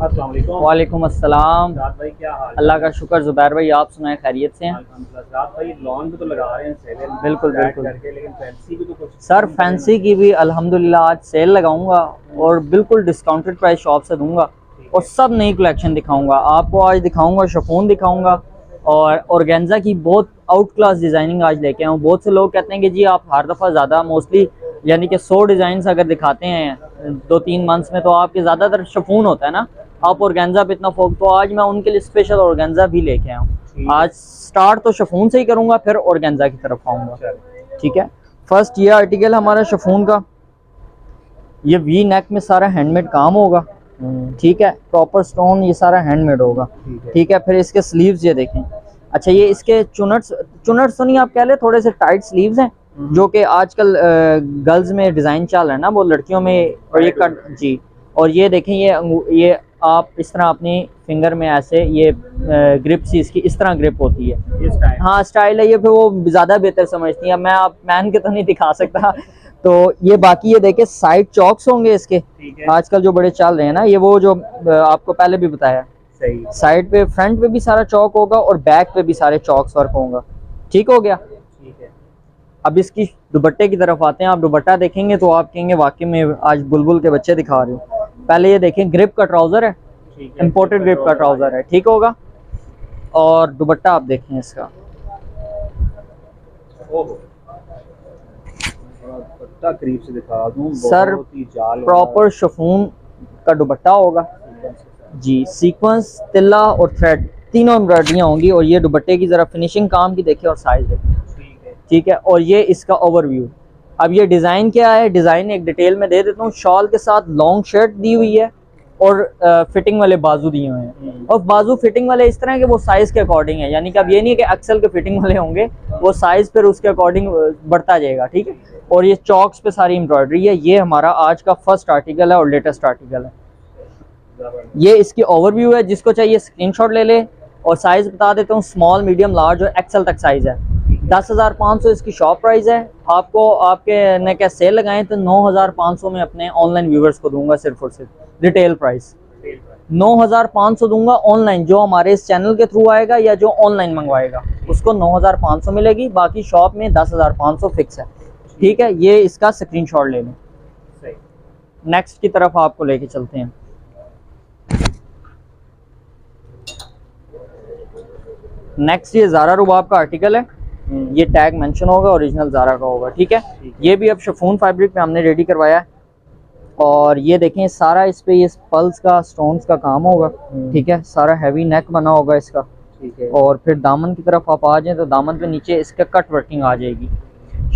अस्सलाम वालेकुम। वालेकुम अस्सलाम। रात भाई क्या हाल है? अल्लाह का शुक्र। ज़ुबैर भाई आप सुनाए, खैरियत से हैं? अल्हम्दुलिल्लाह। रात भाई लॉन भी तो लगा रहे हैं सेल बिल्कुल फ्लैट बिल्कुल करके, लेकिन फैंसी भी तो कुछ सर, कम करें ना। फैंसी की भी अल्हम्दुलिल्लाह आज सेल लगाऊंगा और बिल्कुल डिस्काउंटेड प्राइस शॉप से दूंगा ठीक और है। सब नई कलेक्शन दिखाऊंगा आपको। आज दिखाऊंगा शिफॉन दिखाऊंगा और ऑर्गेन्जा की बहुत आउट क्लास डिज़ाइनिंग आज लेके आऊँ। बहुत से लोग कहते हैं कि जी आप हर दफ़ा ज़्यादा मोस्टली यानी कि 100 डिज़ाइन अगर दिखाते हैं 2-3 मंथ्स में तो आपके ज़्यादातर शिफॉन होता है ना, आप ऑर्गेन्जा पे इतना फोक। तो आज मैं उनके लिए स्पेशल ऑर्गेन्जा भी लेके आऊँ। ठीक आज है। स्टार्ट तो शिफॉन से ही करूँगा, फिर ऑर्गेन्जा की तरफ आऊँगा। चल ठीक है। फर्स्ट ये आर्टिकल हमारा शिफॉन का, ये वी नेक में सारा हैंडमेड काम होगा। ठीक है, प्रॉपर स्टोन ये सारा हैंडमेड होगा। ठीक है। ठीक है, फिर इसके स्लीव्स ये देखें। अच्छा, ये इसके चुनट्स चुनट्स तो नहीं आप कह ले, थोड़े से टाइट स्लीव्स हैं जो कि आजकल गर्ल्स में डिज़ाइन चल रहा है ना, वो लड़कियों में। और ये कट जी, और ये देखें, ये आप इस तरह अपनी फिंगर में ऐसे ये ग्रिप सी इसकी इस तरह ग्रिप होती है। ये स्टाइल। हाँ स्टाइल है ये, फिर वो ज़्यादा बेहतर समझती है। मैं आप पहन के तो नहीं दिखा सकता। तो ये बाकी ये देखे साइड चॉक्स होंगे इसके, ठीक है। आजकल जो बड़े चल रहे हैं ना, ये वो जो आपको पहले भी बताया। सही। साइड पे फ्रंट पे भी सारा चौक होगा और बैक पे भी सारे चौक्स वर्क होगा। ठीक हो गया। ठीक है। अब इसकी दुपट्टे की तरफ आते हैं। आप दुपट्टा देखेंगे तो आप कहेंगे वाकई में आज बुलबुल के बच्चे दिखा रहे हो। पहले ये देखें, ग्रिप का ट्राउजर है, ठीक है। इम्पोर्टेड ग्रिप का ट्राउजर है। ठीक होगा। और दुपट्टा आप देखें इसका, ओहो, पत्ता करीब से दिखा दूं, सर बहुत ही जाल वाला प्रॉपर शिफॉन का दुपट्टा होगा जी। सीक्वेंस, तिल्ला और थ्रेड तीनों एम्ब्रॉयडरियाँ होंगी। और ये दुपट्टे की ज़रा फिनिशिंग काम की देखिए और साइज देखिए। ठीक है। ठीक है, और ये इसका ओवरव्यू। अब ये डिज़ाइन क्या है, डिज़ाइन एक डिटेल में दे देता हूँ। शॉल के साथ लॉन्ग शर्ट दी हुई है और फिटिंग वाले बाजू दिए हुए हैं। और बाजू फिटिंग वाले इस तरह के वो साइज़ के अकॉर्डिंग है, यानी कि अब ये नहीं है कि एक्सल के फिटिंग वाले होंगे, वो साइज़ फिर उसके अकॉर्डिंग बढ़ता जाएगा। ठीक है। और ये चॉक्स पे सारी एम्ब्रॉयडरी है। ये हमारा आज का फर्स्ट आर्टिकल है और लेटेस्ट आर्टिकल है। ये इसकी ओवरव्यू है, जिसको चाहिए स्क्रीनशॉट ले ले। और साइज़ बता देता हूँ, स्मॉल, मीडियम, लार्ज और एक्सल तक साइज़ है। 10,500 इसकी शॉप प्राइस है। आपको आपके ने क्या सेल लगाएं तो 9,500 में अपने ऑनलाइन व्यूवर्स को दूंगा, सिर्फ और सिर्फ रिटेल प्राइस 9,500 दूंगा। ऑनलाइन जो हमारे इस चैनल के थ्रू आएगा या जो ऑनलाइन मंगवाएगा उसको 9,500 मिलेगी। बाकी शॉप में 10,500 फिक्स है। ठीक है, ये इसका स्क्रीनशॉट ले लें। सही। नेक्स्ट की तरफ आपको लेके चलते हैं। नेक्स्ट ये ज़ारा रुबाब का आर्टिकल है। ये टैग मेंशन होगा, ओरिजिनल ज़ारा का होगा। ठीक है। ये भी अब शिफॉन फैब्रिक पे हमने रेडी करवाया है। और ये देखें सारा इस पे ये पल्स का स्टोन्स का काम होगा। ठीक है, सारा हैवी नेक बना होगा इसका। ठीक है। और फिर दामन की तरफ आप आ जाएं तो दामन पे नीचे इसका कट वर्किंग आ जाएगी।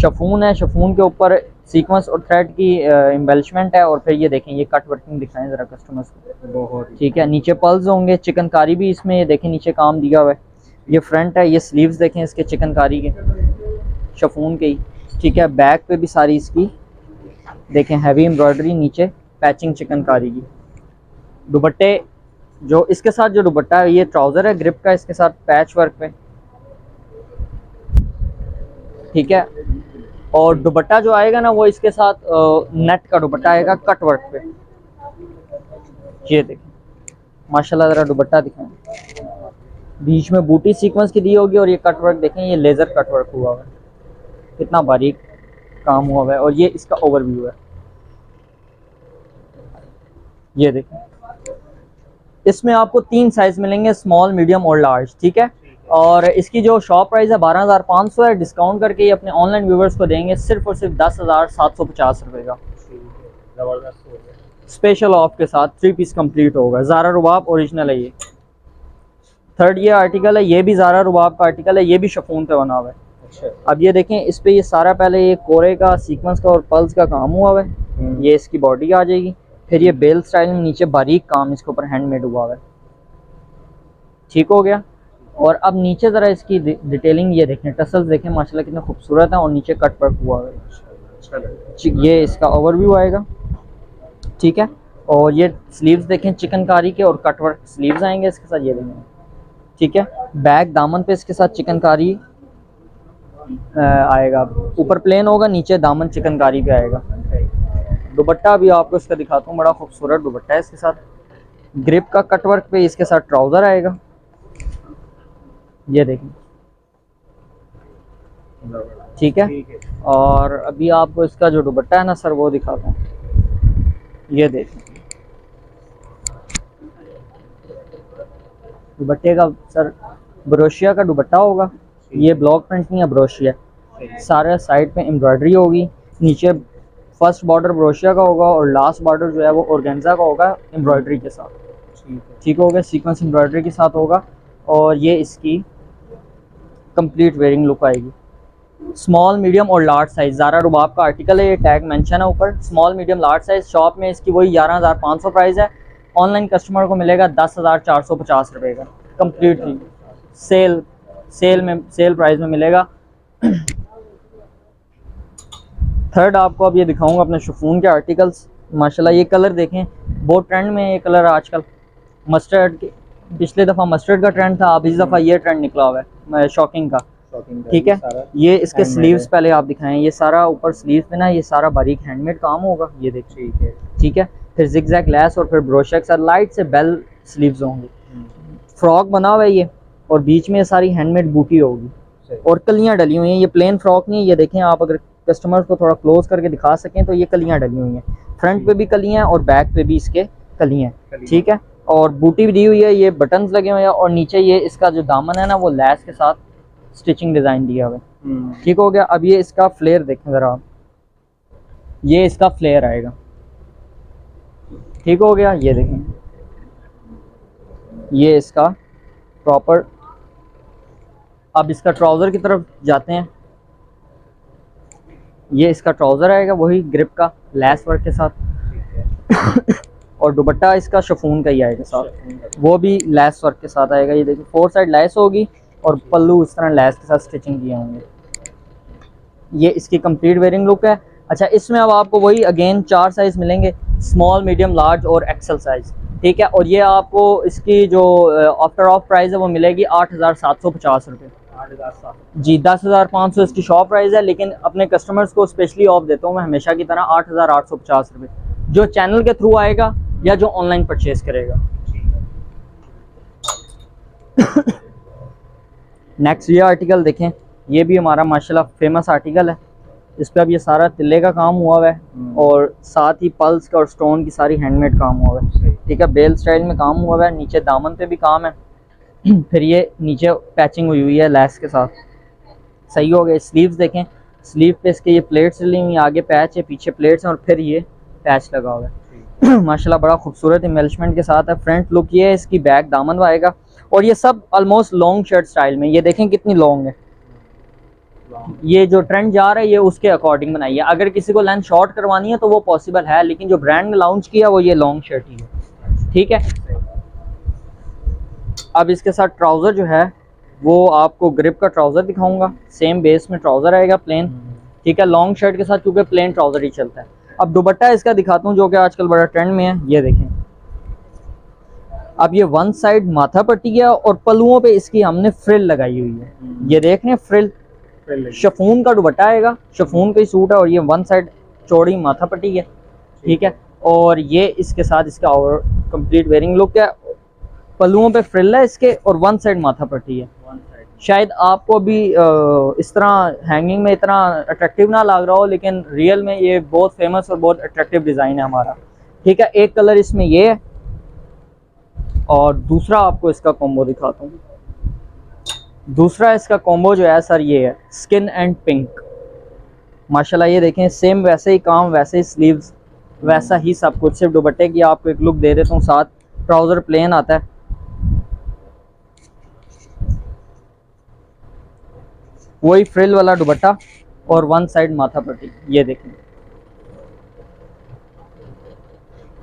शिफॉन है, शिफॉन के ऊपर सीक्वेंस और थ्रेड की एम्बेलिशमेंट है। और फिर ये देखें, ये कट वर्किंग दिखाएं ज़रा कस्टमर्स को। बहुत ठीक है, नीचे पल्स होंगे, चिकनकारी भी इसमें, ये देखें नीचे काम दिया हुआ है। ये फ्रंट है, ये स्लीव्स देखें इसके चिकनकारी के, शिफॉन के ही। ठीक है, बैक पे भी सारी इसकी देखें हैवी एम्ब्रॉयडरी, नीचे पैचिंग चिकनकारी की। दुपट्टे जो इसके साथ जो दुपट्टा है, ये ट्राउज़र है ग्रिप का, इसके साथ पैच वर्क पे। ठीक है। और दुपट्टा जो आएगा ना, वो इसके साथ नेट का दुपट्टा आएगा कट वर्क पे। ये देखें माशाल्लाह, ज़रा दुपट्टा दिखाएं। बीच में बूटी सीक्वेंस की दी होगी और ये कट वर्क देखें, ये लेज़र कट वर्क हुआ हुआ है, कितना बारीक काम हुआ हुआ है। और ये इसका ओवरव्यू है, ये देखें। इसमें आपको 3 साइज मिलेंगे, स्मॉल, मीडियम और लार्ज। ठीक है। और इसकी जो शॉप प्राइस है 12,500 है। डिस्काउंट करके ये अपने ऑनलाइन व्यूवर्स को देंगे सिर्फ और सिर्फ 10,750 रुपये का जबरदस्त हो गया। स्पेशल ऑफ के साथ। 3 पीस कंप्लीट होगा। ज़ारा रुबाब ओरिजिनल है ये। थर्ड ये आर्टिकल है, ये भी ज़ारा रुबाब का आर्टिकल है, ये भी शिफॉन पे बना हुआ है। अच्छा। अब ये देखें, इस पे ये सारा पहले ये कोरे का, सीक्वेंस का और पल्स का काम हुआ हुआ है। ये इसकी बॉडी आ जाएगी। फिर ये बेल स्टाइल में नीचे बारीक काम इसके ऊपर हैंडमेड हुआ हुआ है। ठीक हो गया। और अब नीचे ज़रा इसकी डिटेलिंग ये देखें, टसल्स देखें माशाल्लाह कितने खूबसूरत है। और नीचे कट वर्क हुआ हुआ है। ये इसका ओवरव्यू आएगा। ठीक है। और ये स्लीव्स देखें चिकनकारी के और कट वर्क स्लीव्स आएंगे इसके साथ। ये देखें ठीक है। बैक दामन पे इसके साथ चिकनकारी आएगा, ऊपर प्लेन होगा, नीचे दामन चिकनकारी पे आएगा। दुपट्टा भी आपको इसका दिखाता हूँ, बड़ा खूबसूरत दुपट्टा है इसके साथ। ग्रिप का कटवर्क पे इसके साथ ट्राउज़र आएगा, ये देखिए, ठीक है। और अभी आपको इसका जो दुपट्टा है ना सर वो दिखाता हूँ, ये देखिए दुपट्टे का सर ब्रोशिया का दुपट्टा होगा, ये ब्लॉक प्रिंट नहीं है, ब्रोशिया। सारे साइड पे एम्ब्रॉयडरी होगी, नीचे फर्स्ट बॉर्डर ब्रोशिया का होगा और लास्ट बॉर्डर जो है वो ऑर्गेन्जा का होगा एम्ब्रॉयडरी के साथ, ठीक हो गया, सीक्वेंस एम्ब्रॉयडरी के साथ होगा। और ये इसकी कंप्लीट वेयरिंग लुक आएगी। स्मॉल मीडियम और लार्ज साइज, ज़ारा रुबाब का आर्टिकल है, ये टैग मेंशन है ऊपर। Small medium large size shop में इसकी वही 11,500 प्राइस है, ऑनलाइन कस्टमर को मिलेगा 10,450 रुपये का कम्प्लीटली सेल प्राइस में मिलेगा। थर्ड आपको अब ये दिखाऊंगा अपने शिफॉन के आर्टिकल्स। माशाल्लाह ये कलर देखें, बहुत ट्रेंड में है ये कलर आजकल। मस्टर्ड, पिछले दफ़ा मस्टर्ड का ट्रेंड था, अब इस दफ़ा ये ट्रेंड निकला हुआ है शॉकिंग का, ठीक है। ये इसके स्लीव्स पहले आप दिखाएं, ये सारा ऊपर स्लीव पे ना ये सारा बारीक हैंडमेड काम होगा, ये देखिए, ठीक है। फिर जिगजैग लैस और फिर ब्रोशा के साथ लाइट से बेल स्लीव्स होंगे। फ्रॉक बना हुआ है ये, और बीच में ये सारी हैंडमेड बूटी होगी और कलियां डली हुई हैं। ये प्लेन फ्रॉक नहीं है, ये देखें आप, अगर कस्टमर्स को थोड़ा क्लोज करके दिखा सकें तो ये कलियां डली हुई हैं, फ्रंट पे भी कलियां हैं और बैक पे भी इसके कलियां हैं, ठीक है। और बूटी भी दी हुई है, ये बटन्स लगे हुए हैं और नीचे ये इसका जो दामन है ना वो लैस के साथ स्टिचिंग डिज़ाइन दिया हुआ है, ठीक हो गया। अब ये इसका फ्लेयर देखें ज़रा आप, ये इसका फ्लेयर आएगा, ठीक हो गया, ये देखें, ये इसका प्रॉपर। अब इसका ट्राउज़र की तरफ जाते हैं, ये इसका ट्राउज़र आएगा वही ग्रिप का लैस वर्क के साथ और दुपट्टा इसका शिफॉन का ही आएगा साथ, वो भी लैस वर्क के साथ आएगा। ये देखिए 4 साइड लैस होगी और पल्लू इस तरह लैस के साथ स्टिचिंग किए होंगे। ये इसकी कंप्लीट वेयरिंग लुक है। अच्छा, इसमें अब आपको वही अगेन 4 साइज़ मिलेंगे, स्मॉल मीडियम लार्ज और एक्सल साइज़, ठीक है। और ये आपको इसकी जो आफ्टर ऑफ प्राइस है वो मिलेगी 8,750 रुपये जी। 10,500 इसकी शॉप प्राइस है, लेकिन अपने कस्टमर्स को स्पेशली ऑफ देता हूँ मैं हमेशा की तरह 8,850 रुपये, जो चैनल के थ्रू आएगा या जो ऑनलाइन परचेज करेगा। नेक्स्ट ये आर्टिकल देखें, ये भी हमारा माशाल्लाह फेमस आर्टिकल है। इस पर अब ये सारा तिल्ले का काम हुआ हुआ है और साथ ही पल्स का और स्टोन की सारी हैंडमेड काम हुआ हुआ है, ठीक है। बेल स्टाइल में काम हुआ हुआ है, नीचे दामन पे भी काम है फिर ये नीचे पैचिंग हुई है लैस के साथ, सही हो गया। स्लीव्स देखें, स्लीव पे इसके ये प्लेट्स डली हुई, आगे पैच है, पीछे प्लेट्स हैं और फिर ये पैच लगा हुआ है माशाल्लाह बड़ा खूबसूरत एम्बेलिशमेंट के साथ है। फ्रंट लुक ये है, इसकी बैक दामन आएगा और ये सब ऑलमोस्ट लॉन्ग शर्ट स्टाइल में, ये देखें कितनी लॉन्ग है। ये जो ट्रेंड जा रहा है ये उसके अकॉर्डिंग बनाई है, अगर किसी को लेंथ शॉर्ट करवानी है तो वो पॉसिबल है, लेकिन जो ब्रांड ने लॉन्च किया वो ये लॉन्ग शर्ट ही है, ठीक है। अब इसके साथ ट्राउज़र जो है वो आपको ग्रिप का ट्राउज़र दिखाऊंगा, सेम बेस में ट्राउज़र आएगा प्लेन, ठीक है, लॉन्ग शर्ट के साथ, क्योंकि प्लेन ट्राउज़र ही चलता है। अब दुपट्टा इसका दिखाता हूँ जो कि आजकल बड़ा ट्रेंड में है, ये देखें। अब ये वन साइड माथा पट्टी है और पल्लुओं पे इसकी हमने फ्रिल लगाई हुई है, ये देख रहे हैं फ्रिल। शिफॉन का दुपट्टा आएगा, शिफॉन का ही सूट है और ये वन साइड चौड़ी माथा पट्टी है, ठीक है। और ये इसके साथ इसका और कंप्लीट वेयरिंग लुक है, पल्लुओं पे फ्रिल है इसके और वन साइड माथा पट्टी है। शायद आपको भी इस तरह हैंगिंग में इतना अट्रैक्टिव ना लग रहा हो, लेकिन रियल में ये बहुत फेमस और बहुत अट्रैक्टिव डिज़ाइन है हमारा, ठीक है। एक कलर इसमें ये है और दूसरा आपको इसका कॉम्बो दिखाता हूँ। दूसरा इसका कॉम्बो जो है सर ये है स्किन एंड पिंक, माशाल्लाह ये देखें, सेम वैसे ही काम, वैसे ही स्लीव्स, वैसा ही सब कुछ, सिर्फ दुपट्टे की आपको एक लुक दे देता हूँ। साथ ट्राउज़र प्लेन आता है, वही फ्रिल वाला दुपट्टा और वन साइड माथा पट्टी, ये देखें।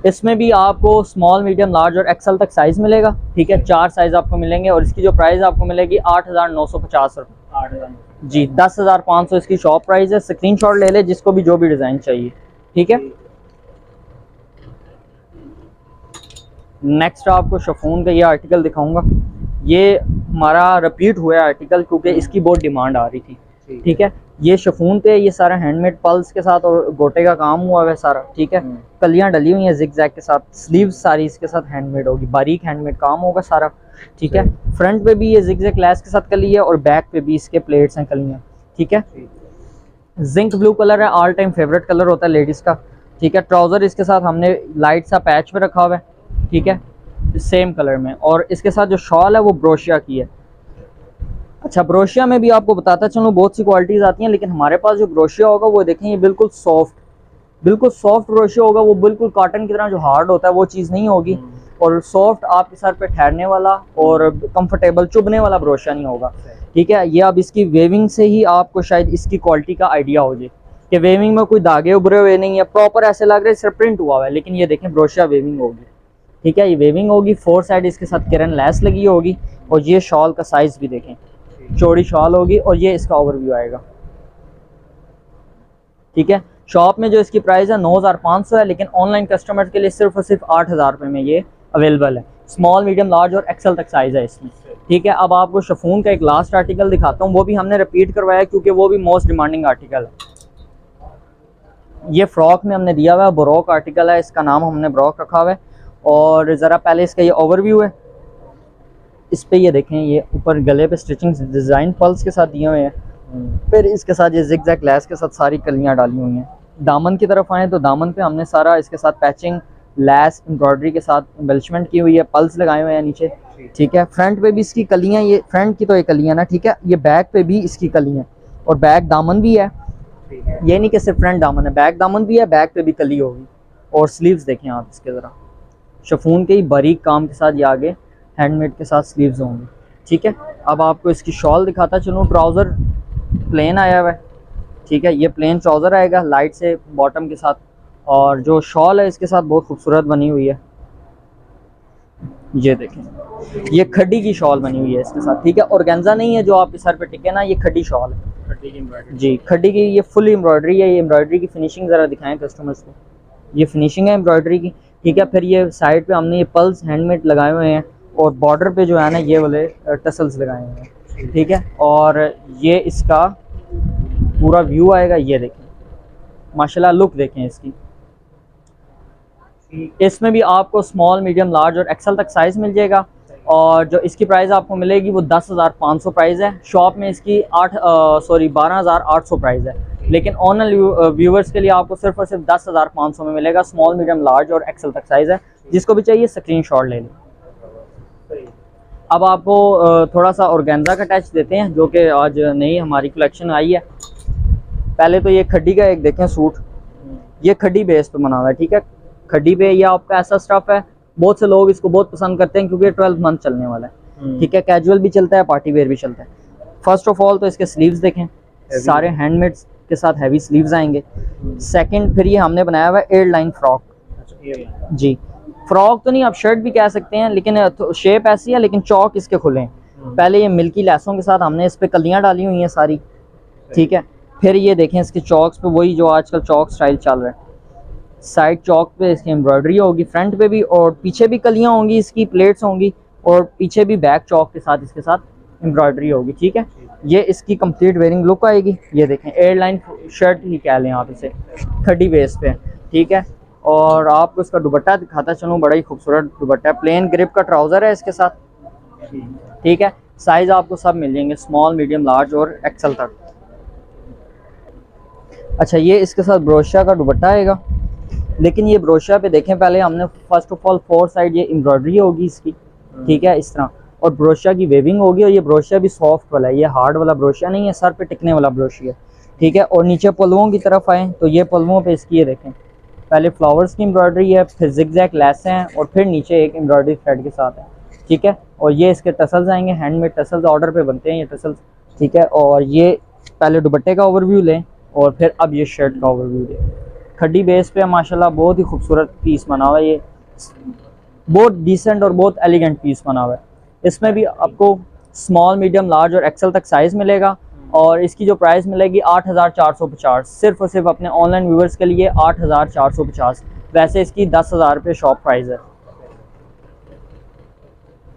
इसमें भी आपको स्मॉल मीडियम लार्ज और एक्सल तक साइज़ मिलेगा, ठीक है। 4 साइज़ आपको मिलेंगे और इसकी जो प्राइस आपको मिलेगी 8,950 रुपये जी। 10,500 इसकी शॉप प्राइस है। स्क्रीनशॉट ले ले जिसको भी जो भी डिज़ाइन चाहिए, ठीक है। नेक्स्ट आपको शिफॉन का ये आर्टिकल दिखाऊंगा, ये हमारा रिपीट हुआ है आर्टिकल, क्योंकि इसकी बहुत डिमांड आ रही थी। ठीक है, ये शिफॉन पे ये सारा हैंडमेड पल्स के साथ और गोटे का काम हुआ है सारा। ठीक है, कलियां डली हुई हैं जिग-जैग के साथ, स्लीव्स सारी इसके साथ हैंडमेड होगी, बारीक हैंडमेड काम होगा सारा। ठीक है, फ्रंट पे भी ये जिग-जैग लेस के साथ कली है और बैक पे भी इसके प्लेट्स हैं कलियां। ठीक है, जिंक ब्लू कलर है, ऑल टाइम फेवरेट कलर होता है लेडीज का। ठीक है, ट्राउजर इसके साथ हमने लाइट सा पैच पे रखा हुआ है। ठीक है, सेम कलर में, और इसके साथ जो शॉल है वो ब्रोशिया की है। अच्छा, ब्रोशिया में भी आपको बताता चलूँ बहुत सी क्वालिटीज आती हैं, लेकिन हमारे पास जो ब्रोशिया होगा वो देखें ये बिल्कुल सॉफ्ट ब्रोशिया होगा, वो बिल्कुल कॉटन की तरह जो हार्ड होता है वो चीज़ नहीं होगी, और सॉफ्ट आपके सर पे ठहरने वाला और कंफर्टेबल चुभने वाला ब्रोशिया नहीं होगा। ठीक है, ये अब इसकी वेविंग से ही आपको शायद इसकी क्वालिटी का आइडिया हो जाए कि वेविंग में कोई धागे उभरे हुए नहीं है, प्रॉपर ऐसे लग रहा है सिर्फ प्रिंट हुआ हुआ है, लेकिन ये देखें ब्रोशिया वेविंग होगी। ठीक है, ये वेविंग होगी, 4 साइड इसके साथ किरन लेस लगी होगी, और ये शॉल का साइज भी देखें, चौड़ी शॉल होगी, और ये इसका ओवरव्यू आएगा। ठीक है, शॉप में जो इसकी प्राइस है 9500 है, लेकिन ऑनलाइन कस्टमर के लिए सिर्फ और सिर्फ 8000 रुपये में ये अवेलेबल है। स्मॉल, मीडियम, लार्ज और एक्सेल तक साइज है इसमें। ठीक है, अब आपको शिफॉन का एक लास्ट आर्टिकल दिखाता हूँ, वो भी हमने रिपीट करवाया क्योंकि वो भी मोस्ट डिमांडिंग आर्टिकल है। ये फ्रॉक में हमने दिया हुआ है, ब्रोक आर्टिकल है, इसका नाम हमने ब्रोक रखा हुआ है। और ज़रा पहले इसका ये ओवरव्यू है, इस पे ये देखें, ये ऊपर गले पे स्टिचिंग डिज़ाइन पल्स के साथ दिए हुए हैं, फिर इसके साथ ये जिग-जैग लेस के साथ सारी कलियां डाली हुई हैं। दामन की तरफ आए तो दामन पे हमने सारा इसके साथ पैचिंग, लेस, एम्ब्रॉयडरी के साथ एम्बेलिशमेंट की हुई है, पल्स लगाए हुए हैं नीचे। ठीक है, फ्रंट पे भी इसकी कलियां, ये फ्रंट की तो ये कलियां ना, ठीक है, ये बैक पे भी इसकी कलियां, और बैक दामन भी है, ये नहीं कि सिर्फ फ्रंट दामन है, बैक दामन भी है, बैक पे भी कली होगी। और स्लीव्स देखें आप इसके ज़रा, शिफॉन के ही बारीक काम के साथ ये आगे हैंडमेड के साथ स्लीव्स होंगे। ठीक है, अब आपको इसकी शॉल दिखाता चलूँ। ट्राउज़र प्लेन आया हुआ है। ठीक है, ये प्लेन ट्राउज़र आएगा लाइट से बॉटम के साथ, और जो शॉल है इसके साथ बहुत खूबसूरत बनी हुई है, ये देखें, ये खड्डी की शॉल बनी हुई है इसके साथ। ठीक है, ऑर्गेन्जा नहीं है जो आपके सर पे टिके ना, ये खड्डी शॉल है, खड्डी की एम्ब्रॉयडरी। जी, खड्डी की, ये फुल एम्ब्रॉयडरी है। ये एम्ब्रॉयडरी की फिनिशिंग ज़रा दिखाएं कस्टमर्स को, ये फिनिशिंग है एम्ब्रॉयडरी की। ठीक है, फिर ये साइड पे हमने ये पल्स हैंडमेड लगाए हुए हैं, और बॉर्डर पे जो है ना ये वाले टसल्स लगाए हुए हैं। ठीक है, और ये इसका पूरा व्यू आएगा, ये देखें माशाल्लाह, लुक देखें इसकी। इसमें भी आपको स्मॉल, मीडियम, लार्ज और एक्सेल तक साइज़ मिल जाएगा, और जो इसकी प्राइस आपको मिलेगी वो 10,500 प्राइस है। शॉप में इसकी 12,800 प्राइस है, लेकिन ऑनलाइन व्यूवर्स के लिए आपको सिर्फ और सिर्फ 10,500 में मिलेगा। स्मॉल, मीडियम, लार्ज और एक्सेल तक साइज़ है, जिसको भी चाहिए स्क्रीनशॉट ले लें। अब आपको थोड़ा सा ऑर्गेन्जा का टच देते हैं, जो कि आज नई हमारी कलेक्शन आई है। पहले तो ये खड्डी का एक देखें सूट, ये खड्डी बेस पे बना हुआ है। ठीक है, खड्डी पे ये आपका ऐसा स्टफ है, बहुत से लोग इसको बहुत पसंद करते हैं क्योंकि 12 मंथ चलने वाला है। ठीक है, कैजुअल भी चलता है, पार्टी वेयर भी चलता है। फर्स्ट ऑफ ऑल तो इसके स्लीव्स देखें, सारे हैंडमेड के साथ हैवी स्लीव्स आएंगे। सेकंड, फिर ये हमने बनाया हुआ है एयर लाइन फ्रॉक। जी, फ्रॉक तो नहीं, आप शर्ट भी कह सकते हैं, लेकिन शेप ऐसी है, लेकिन चौक इसके खुले हैं। पहले ये मिल्की लेसों के साथ हमने इस पे कलियां डाली हुई हैं सारी। ठीक है, फिर ये देखें इसके चौक्स पे वही जो आजकल चौक स्टाइल चल रहा है, साइड चौक पे इसकी एम्ब्रॉयडरी होगी, फ्रंट पे भी, और पीछे भी कलियां होंगी, इसकी प्लेट्स होंगी, और पीछे भी बैक चौक के साथ इसके साथ एम्ब्रॉयडरी होगी। ठीक है, ये इसकी कंप्लीट वेयरिंग लुक आएगी। ये देखें, एयरलाइन शर्ट ही कह लें आप इसे, खड्डी बेस पे। ठीक है, और आपको इसका दुपट्टा दिखाता चलूँ, बड़ा ही खूबसूरत दुपट्टा है, प्लेन ग्रिप का ट्राउज़र है इसके साथ। ठीक है, साइज़ आपको सब मिल जाएंगे, स्मॉल, मीडियम, लार्ज और एक्सेल तक। अच्छा, ये इसके साथ ब्रोशिया का दुपट्टा आएगा, लेकिन ये ब्रोशिया पे देखें, पहले हमने फर्स्ट ऑफ ऑल 4 साइड ये एम्ब्रॉयडरी होगी इसकी। ठीक है, इस तरह, और ब्रोशिया की वेविंग होगी, और ये ब्रोशिया भी सॉफ्ट वाला है, ये हार्ड वाला ब्रोशिया नहीं है, सर पे टिकने वाला ब्रोशिया। ठीक है, और नीचे पल्लुओं की तरफ आएँ तो ये पल्लुओं पे इसकी ये देखें, पहले फ्लावर्स की एम्ब्रॉयडरी है, फिर जिग-जैग लेस हैं, और फिर नीचे एक एम्ब्रॉयडरी थ्रेड के साथ है। ठीक है, और ये इसके टसल्स आएंगे, हैंडमेड टसल्स, ऑर्डर पे बनते हैं ये टसल्स। ठीक है, और ये पहले दुपट्टे का ओवरव्यू लें, और फिर अब ये शर्ट का ओवरव्यू लें। खड्डी बेस पे माशाल्लाह बहुत ही खूबसूरत पीस बना हुआ है, ये बहुत डिसेंट और बहुत एलिगेंट पीस बना हुआ है। इसमें भी आपको स्मॉल, मीडियम, लार्ज और एक्सेल तक साइज़ मिलेगा, और इसकी जो प्राइस मिलेगी 8,450, सिर्फ और सिर्फ अपने ऑनलाइन व्यूवर्स के लिए 8,450। वैसे इसकी 10,000 रुपये शॉप प्राइस है।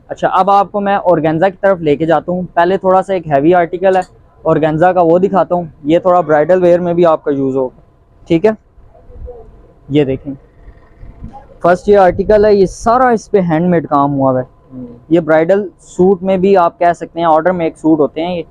अच्छा, अब आपको मैं ऑर्गेन्जा की तरफ लेके जाता हूँ। पहले थोड़ा सा एक हैवी आर्टिकल है ऑर्गेन्जा का, वो दिखाता हूँ। ये थोड़ा ब्राइडल वेयर में भी आपका यूज़ होगा, ठीक है। ये देखें, फर्स्ट ये आर्टिकल है, ये सारा इस पे हैंडमेड काम हुआ है। ये ब्राइडल सूट में भी आप कह सकते हैं, ऑर्डर मेक सूट होते हैं ये।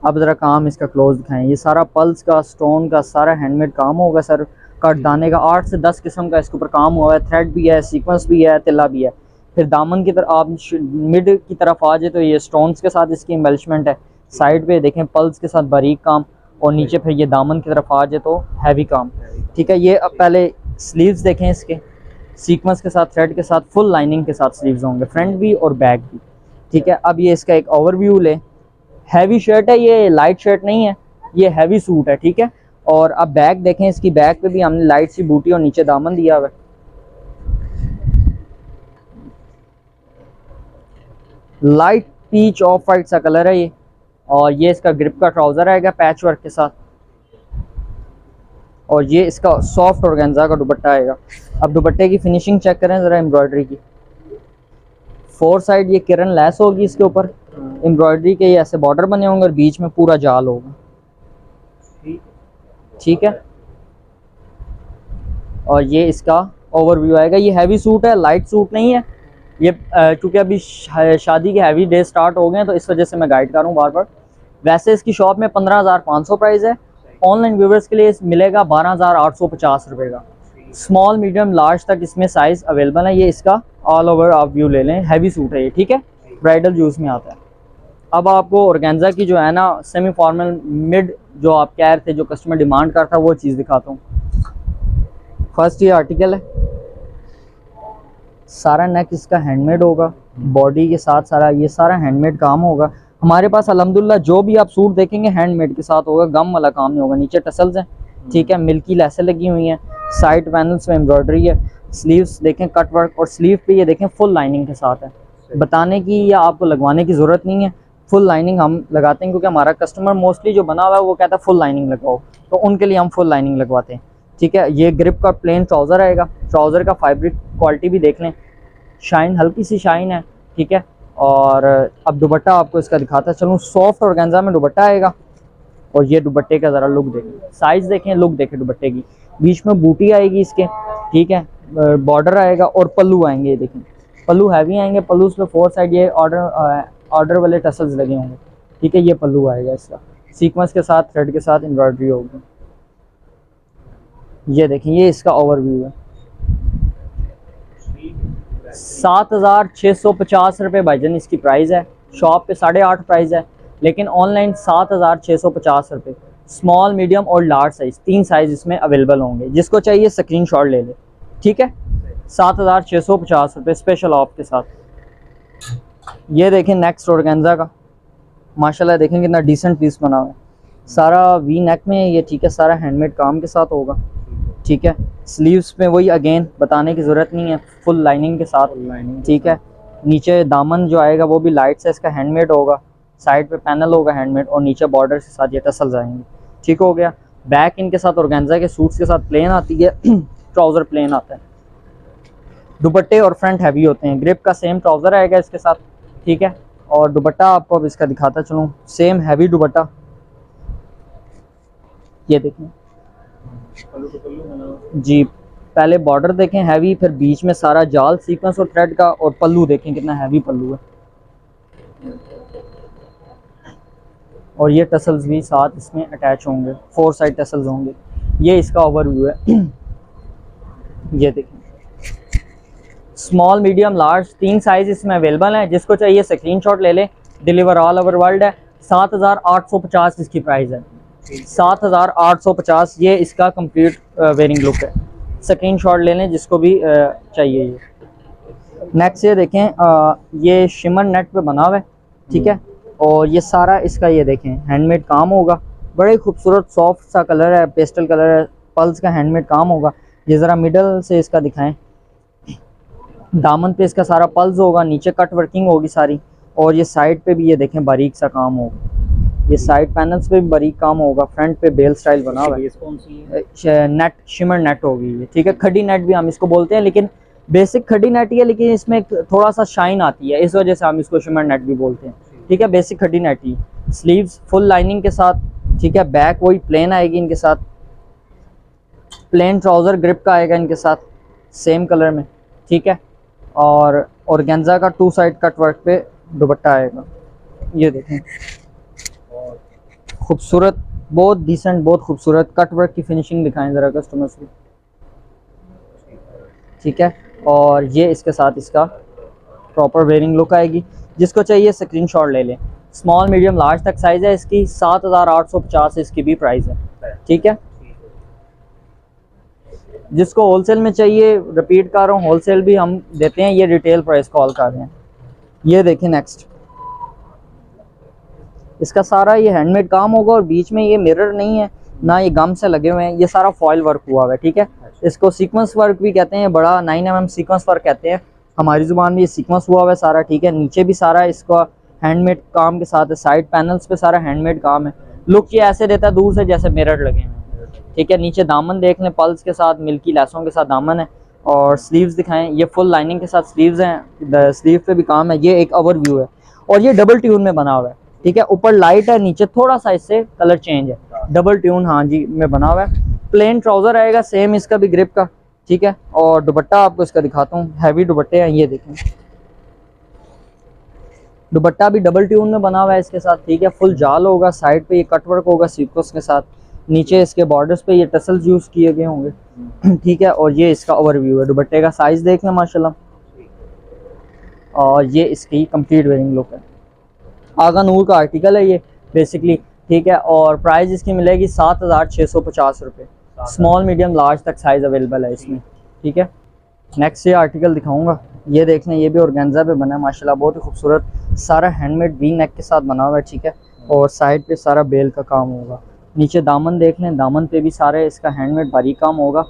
अब ज़रा काम इसका क्लोज दिखाएं। ये सारा पल्स का, स्टोन का सारा हैंडमेड काम होगा सर। कटदाने का 8 से 10 किस्म का इसके ऊपर काम हुआ है। थ्रेड भी है, सीक्वेंस भी है, तिल्ला भी है। फिर दामन की तरफ आप मिड की तरफ आ जाए तो ये स्टोन्स के साथ इसकी एम्बेलिशमेंट है। साइड पे देखें पल्स के साथ बारीक काम, और नीचे फिर ये दामन की तरफ आ जाए तो हैवी काम, ठीक है। ये अब पहले स्लीव्स देखें इसके, सीक्वेंस के साथ, थ्रेड के साथ, फुल लाइनिंग के साथ स्लीव्स होंगे, फ्रंट भी और बैक भी, ठीक है। अब ये इसका एक ओवरव्यू ले। हैवी शर्ट है ये, लाइट शर्ट नहीं है, ये हैवी सूट है, ठीक है। और अब बैक देखें, इसकी बैक पे भी हमने लाइट सी बूटी और नीचे दामन दिया हुआ है। लाइट पीच ऑफ वाइट सा कलर है ये। और ये इसका ग्रिप का ट्राउजर आएगा पैच वर्क के साथ, और ये इसका सॉफ्ट ऑर्गेन्जा का दुपट्टा आएगा। अब दुपट्टे की फिनिशिंग चेक करें ज़रा, एम्ब्रॉयडरी की। 4 साइड ये किरण लेस होगी इसके ऊपर, एम्ब्रॉयडरी के ये ऐसे बॉर्डर बने होंगे और बीच में पूरा जाल होगा, ठीक है। और ये इसका ओवरव्यू आएगा। ये हैवी सूट है, लाइट सूट नहीं है ये, क्योंकि अभी शादी के हैवी डे स्टार्ट हो गए हैं तो इस वजह से मैं गाइड कर रहा हूँ बार बार। वैसे इसकी शॉप में 15,500 प्राइस है। ऑनलाइन व्यूवर्स के लिए मिलेगा 12,850 रुपये का। स्मॉल मीडियम लार्ज तक इसमें साइज़ अवेलेबल है। ये इसका ऑल ओवर आप व्यू ले लें, हैवी सूट है ये, ठीक है, ब्राइडल यूज़ में आता है। अब आपको ऑर्गेन्जा की जो है ना सेमी फॉर्मल मिड, जो आप कह रहे थे, जो कस्टमर डिमांड करता है, वो चीज़ दिखाता हूँ। फर्स्ट ये आर्टिकल है, सारा नेक इसका हैंडमेड होगा, बॉडी के साथ सारा ये सारा हैंडमेड काम होगा। हमारे पास अल्हम्दुलिल्लाह जो भी आप सूट देखेंगे हैंडमेड के साथ होगा, गम वाला काम नहीं होगा। नीचे टसल्स हैं, ठीक है, मिल्की लेसें लगी हुई हैं, साइड पैनल्स में एम्ब्रॉयडरी है, स्लीव्स देखें कट वर्क, और स्लीव पे ये देखें फुल लाइनिंग के साथ है। बताने की या आपको लगवाने की ज़रूरत नहीं है, फुल लाइनिंग हम लगाते हैं क्योंकि हमारा कस्टमर मोस्टली जो बना हुआ है वो कहता है फुल लाइनिंग लगाओ, तो उनके लिए हम फुल लाइनिंग लगवाते हैं, ठीक है। ये ग्रिप का प्लेन ट्राउज़र आएगा। ट्राउज़र का फैब्रिक क्वालिटी भी देख लें, शाइन हल्की सी शाइन है, ठीक है। और अब दुपट्टा आपको इसका दिखाता चलूँ। सॉफ्ट ऑर्गेन्जा में दुपट्टा आएगा, और ये दुपट्टे का ज़रा लुक देखें, साइज़ देखें, लुक देखें दुपट्टे की। बीच में बूटी आएगी इसके, ठीक है, बॉर्डर आएगा और पल्लू आएंगे, ये देखें पल्लू हैवी आएंगे। पल्लू पे 4 साइड ये ऑर्डर वाले टसल्स लगे होंगे, ठीक है। ये पल्लू आएगा इसका, सीक्वेंस के साथ, थ्रेड के साथ एम्ब्रॉयडरी होगी। ये देखें, ये इसका ओवरव्यू है। 7,650 रुपये भाईजान इसकी प्राइस है। शॉप पे 8.5 प्राइस है, लेकिन ऑनलाइन 7,650 रुपये। स्मॉल, मीडियम और लार्ज साइज़, 3 साइज़ इसमें अवेलेबल होंगे। जिसको चाहिए स्क्रीनशॉट ले ले, ठीक है। 7,650 रुपये स्पेशल ऑफ के साथ। ये देखें नेक्स्ट ऑर्गेन्जा का, माशाल्लाह देखें कितना डिसेंट पीस बना हुआ है। सारा वी नेक में ये, ठीक है, सारा हैंडमेड काम के साथ होगा, ठीक है। स्लीव्स में वही अगेन बताने की ज़रूरत नहीं है, फुल लाइनिंग के साथ, ठीक है। नीचे दामन जो आएगा वो भी लाइट से इसका हैंडमेड होगा, साइड पे पैनल होगा हैंडमेड, और नीचे बॉर्डर के साथ ये टसल्स आएंगे, ठीक हो गया। बैक इनके साथ ऑर्गेन्जा के सूट्स के साथ प्लेन आती है, ट्राउज़र प्लेन आता है। दुपट्टे और फ्रंट हैवी होते हैं। ग्रिप का सेम ट्राउज़र आएगा इसके साथ, ठीक है। और दुपट्टा आपको अब इसका दिखाता चलूँ, सेम हैवी दुपट्टा, ये देखें जी। पहले बॉर्डर देखें हैवी, फिर बीच में सारा जाल सीक्वेंस और थ्रेड का, और पल्लू देखें कितना हैवी पल्लू है, और ये टसल्स भी साथ इसमें अटैच होंगे, 4 साइड टसल्स होंगे। ये इसका ओवरव्यू है। ये देखें, स्मॉल, मीडियम, लार्ज 3 साइज इसमें अवेलेबल हैं। जिसको चाहिए स्क्रीनशॉट ले लें, डिलीवर ऑल ओवर वर्ल्ड है। 7,850 इसकी प्राइस है, 7,850। ये इसका कंप्लीट वेयरिंग लुक है। स्क्रीनशॉट ले लें जिसको भी चाहिए। ये नेक्स्ट ये देखें, ये शिमर नेट पे बना हुआ है, ठीक है। और ये सारा इसका ये देखें हैंडमेड काम होगा, बड़े खूबसूरत सॉफ्ट सा कलर है, पेस्टल कलर है, पल्स का हैंडमेड काम होगा। ये ज़रा मिडल से इसका दिखाएं, दामन पे इसका सारा पल्स होगा, नीचे कट वर्किंग होगी सारी, और ये साइड पे भी ये देखें बारीक सा काम होगा। ये साइड पैनल्स पे भी बारीक काम होगा, फ्रंट पे बेल स्टाइल बना हुआ है। नेट शिमर नेट होगी ये, ठीक है। खड़ी नेट भी हम इसको बोलते हैं, लेकिन बेसिक खड्डी नेट ही है, लेकिन इसमें थोड़ा सा शाइन आती है, इस वजह से हम इसको शिमर नेट भी बोलते हैं। ठीक है, बेसिक खड्डी नेट ही। स्लीव्स फुल लाइनिंग के साथ। ठीक है, बैक वही प्लेन आएगी इनके साथ, प्लेन ट्राउज़र ग्रिप का आएगा इनके साथ सेम कलर में। ठीक है, और ऑर्गेन्जा का 2 साइड कट वर्क पे दुपट्टा आएगा। ये देखें, खूबसूरत, बहुत डिसेंट, बहुत खूबसूरत कट वर्क की फिनिशिंग दिखाएं ज़रा कस्टमर्स को। ठीक है, और ये इसके साथ इसका प्रॉपर वेयरिंग लुक आएगी। जिसको चाहिए स्क्रीनशॉट ले लें। स्मॉल मीडियम लार्ज तक साइज़ है इसकी, 7,850 इसकी भी प्राइस है। ठीक है, जिसको होलसेल में चाहिए, रिपीट कर रहा हूँ, होलसेल भी हम देते हैं, ये रिटेल प्राइस कॉल कर रहे हैं। ये देखें नेक्स्ट, इसका सारा ये हैंडमेड काम होगा और बीच में ये मिरर नहीं है ना, ये गम से लगे हुए हैं, ये सारा फॉयल वर्क हुआ हुआ है। ठीक है, इसको सीक्वेंस वर्क भी कहते हैं, बड़ा 9 mm सीक्वेंस वर्क कहते हैं हमारी ज़ुबान में, ये सीक्वेंस हुआ हुआ है सारा। ठीक है, नीचे भी सारा इसका हैंडमेड काम के साथ है, साइड पैनल्स पे सारा हैंडमेड काम है। लुक ये ऐसे देता है दूर से जैसे मिरर लगे हैं। ठीक है, नीचे दामन देख लें, पल्स के साथ, मिल्की लैसों के साथ दामन है। और स्लीव्स दिखाएं, ये फुल लाइनिंग के साथ स्लीव्स हैं, स्लीव पे भी काम है। ये एक ओवरव्यू है और ये डबल ट्यून में बना हुआ है। ठीक है, ऊपर लाइट है, नीचे थोड़ा सा इससे कलर चेंज है, डबल ट्यून हाँ जी में बना हुआ है। प्लेन ट्राउजर आएगा सेम इसका भी ग्रिप का। ठीक है, और दुपट्टा आपको इसका दिखाता हूँ, हैवी दुपट्टे हैं, ये देखें, दुपट्टा भी डबल ट्यून में बना हुआ है इसके साथ। ठीक है, फुल जाल होगा, साइड पे ये कटवर्क होगा सीक्वेंस के साथ, नीचे इसके बॉर्डर्स पे ये टसल्स यूज किए गए होंगे। ठीक है, और ये इसका ओवरव्यू है। दुपट्टे का साइज देख लें माशाल्लाह, और ये इसकी कंप्लीट वेयरिंग लुक है। आगा नूर का आर्टिकल है ये बेसिकली। ठीक है, और प्राइस इसकी मिलेगी 7,650 रुपये। स्मॉल मीडियम लार्ज तक साइज अवेलेबल है इसमें। ठीक है, नेक्स्ट ये आर्टिकल दिखाऊंगा, ये देख लें, ये भी ऑर्गेन्जा पे बना है माशाल्लाह, बहुत ही खूबसूरत, सारा हैंडमेड वी नेक के साथ बना हुआ है। ठीक है, और साइड पे सारा बेल का काम होगा। नीचे दामन देख लें, दामन पे भी सारे इसका हैंडमेड बारीक काम होगा,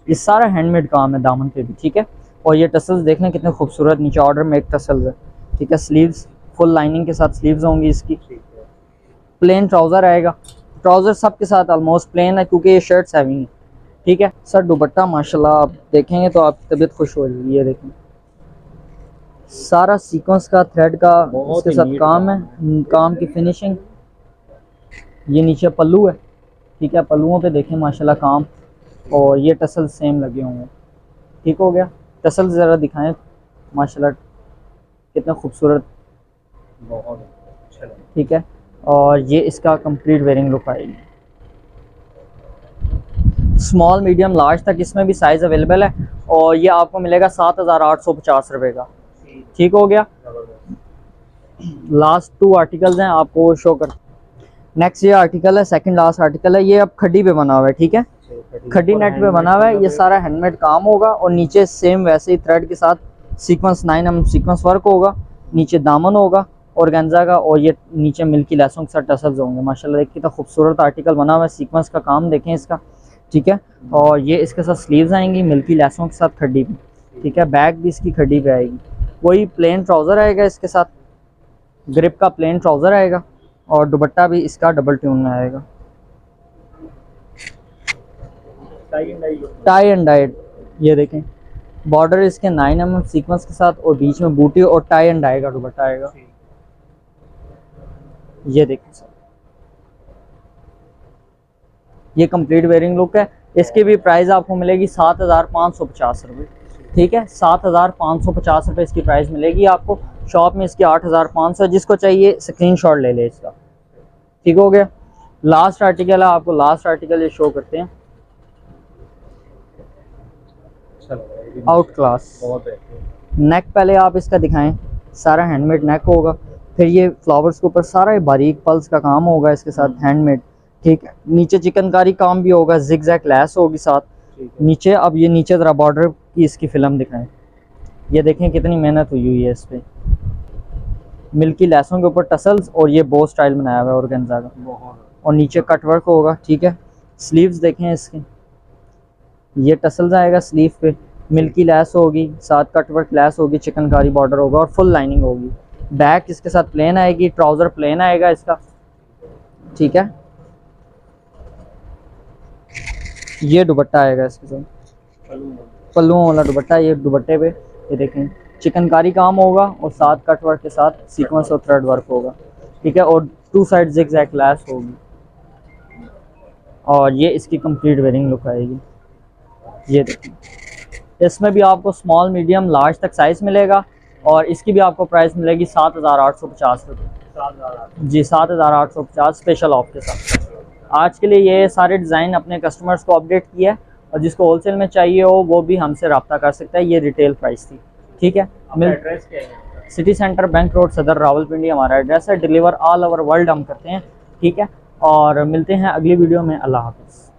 ये सारा हैंडमेड काम है दामन पे भी। ठीक है, और ये टसल्स देख लें कितने खूबसूरत, नीचे ऑर्डर में एक टसल्स है। ठीक है, स्लीव्स फुल लाइनिंग के साथ स्लीव्स होंगी इसकी। प्लेन ट्राउज़र आएगा, ट्राउज़र सब के साथ ऑलमोस्ट प्लेन है क्योंकि ये शर्ट्स हैवी हैं। ठीक है सर, दुपट्टा माशाल्लाह आप देखेंगे तो आपकी तबीयत खुश हो जाएगी। ये देखें, सारा सीक्वेंस का थ्रेड का इसके साथ काम है, काम की फिनिशिंग। ये नीचे पल्लू है। ठीक है, पल्लुओं पे देखें माशाल्लाह काम, और ये टसल सेम लगे होंगे। ठीक हो गया, टसल ज़रा दिखाएं माशाल्लाह कितना खूबसूरत, बहुत अच्छा। ठीक है, और ये इसका कंप्लीट वेयरिंग लुक आएगी। स्मॉल मीडियम लार्ज तक इसमें भी साइज़ अवेलेबल है, और ये आपको मिलेगा 7,850 रुपये का। ठीक हो गया, लास्ट 2 आर्टिकल्स हैं आपको शो कर। नेक्स्ट ये आर्टिकल है, सेकंड लास्ट आर्टिकल है, ये अब खड्डी पे बना हुआ है। ठीक है, खड्डी नेट पे बना हुआ है, ये सारा हैंडमेड काम होगा, और नीचे सेम वैसे ही थ्रेड के साथ सीक्वेंस 9 mm सीक्वेंस वर्क होगा, नीचे दामन होगा ऑर्गेन्जा का, और ये नीचे मिल्की लैसों के साथ टसल्स होंगे। माशाल्लाह देखिए कितना खूबसूरत आर्टिकल बना हुआ है, सीक्वेंस का काम देखें इसका। ठीक है, और ये इसके साथ स्लीव्स आएंगी मिल्की लैसों के साथ खड्डी पे। ठीक है, बैक भी इसकी खड्डी पे आएगी। कोई प्लेन ट्राउज़र आएगा इसके साथ, ग्रिप का प्लेन ट्राउज़र आएगा, और दुपट्टा भी इसका डबल ट्यून में आएगा, टाई एंड डाइड। ये देखें, बॉर्डर इसके 9 mm सीक्वेंस के साथ, और बीच में बूटी और टाई एंड डाई का दुपट्टा आएगा। ये देखें सर, ये कंप्लीट वेयरिंग लुक है। इसकी भी प्राइस आपको मिलेगी 7,550 रुपये। ठीक है, 7,550 रुपये इसकी प्राइस मिलेगी आपको। शॉप में इसकी 8,500। जिसको चाहिए स्क्रीनशॉट ले ले इसका। ठीक हो गया, लास्ट आर्टिकल है, आपको लास्ट आर्टिकल ये शो करते हैं, आउट क्लास। नेक पहले आप इसका दिखाएं, सारा हैंडमेड नेक होगा, फिर ये फ्लावर्स के ऊपर सारा ये बारीक पल्स का काम होगा इसके साथ हैंडमेड। ठीक है, नीचे चिकनकारी काम भी होगा, जिग जैग लैस होगी साथ नीचे। अब ये नीचे ज़रा बॉर्डर की इसकी फिल्म दिखाएं, ये देखें कितनी मेहनत हुई है इस पर, मिल्की लैसों के ऊपर टसल्स, और ये बो स्टाइल बनाया हुआ है ऑर्गेन्जा का, और नीचे कट वर्क होगा। ठीक है, स्लीव्स देखें इसके, ये टसल्स आएगा स्लीव पे, मिल्की लैस होगी साथ, कट वर्क लैस होगी, चिकनकारी बॉर्डर होगा, और फुल लाइनिंग होगी। बैक इसके साथ प्लेन आएगी, ट्राउज़र प्लेन आएगा इसका। ठीक है, ये दुपट्टा आएगा इसके साथ, पल्लुओं वाला दुपट्टा, ये दुपट्टे पे ये देखें चिकनकारी काम होगा और साथ कट वर्क के साथ सीक्वेंस और थ्रेड वर्क होगा, ठीक है, और 2 साइड जिगजैग लैस होगी। और ये इसकी कंप्लीट वेयरिंग लुक आएगी। ये देखें, इसमें भी आपको स्मॉल मीडियम लार्ज तक साइज़ मिलेगा और इसकी भी आपको प्राइस मिलेगी 7,850 रुपये। 7,000। जी 7,850 स्पेशल ऑफ के साथ। आज के लिए ये सारे डिज़ाइन अपने कस्टमर्स को अपडेट किया है और जिसको होलसेल में चाहिए हो वो भी हमसे रब्ता कर सकता है। ये रिटेल प्राइस थी, ठीक है। एड्रेस क्या है? सिटी सेंटर बैंक रोड सदर रावलपिंडी हमारा एड्रेस है। डिलीवर ऑल ओवर वर्ल्ड हम करते हैं, ठीक है। और मिलते हैं अगली वीडियो में। अल्लाह हाफ़िज़।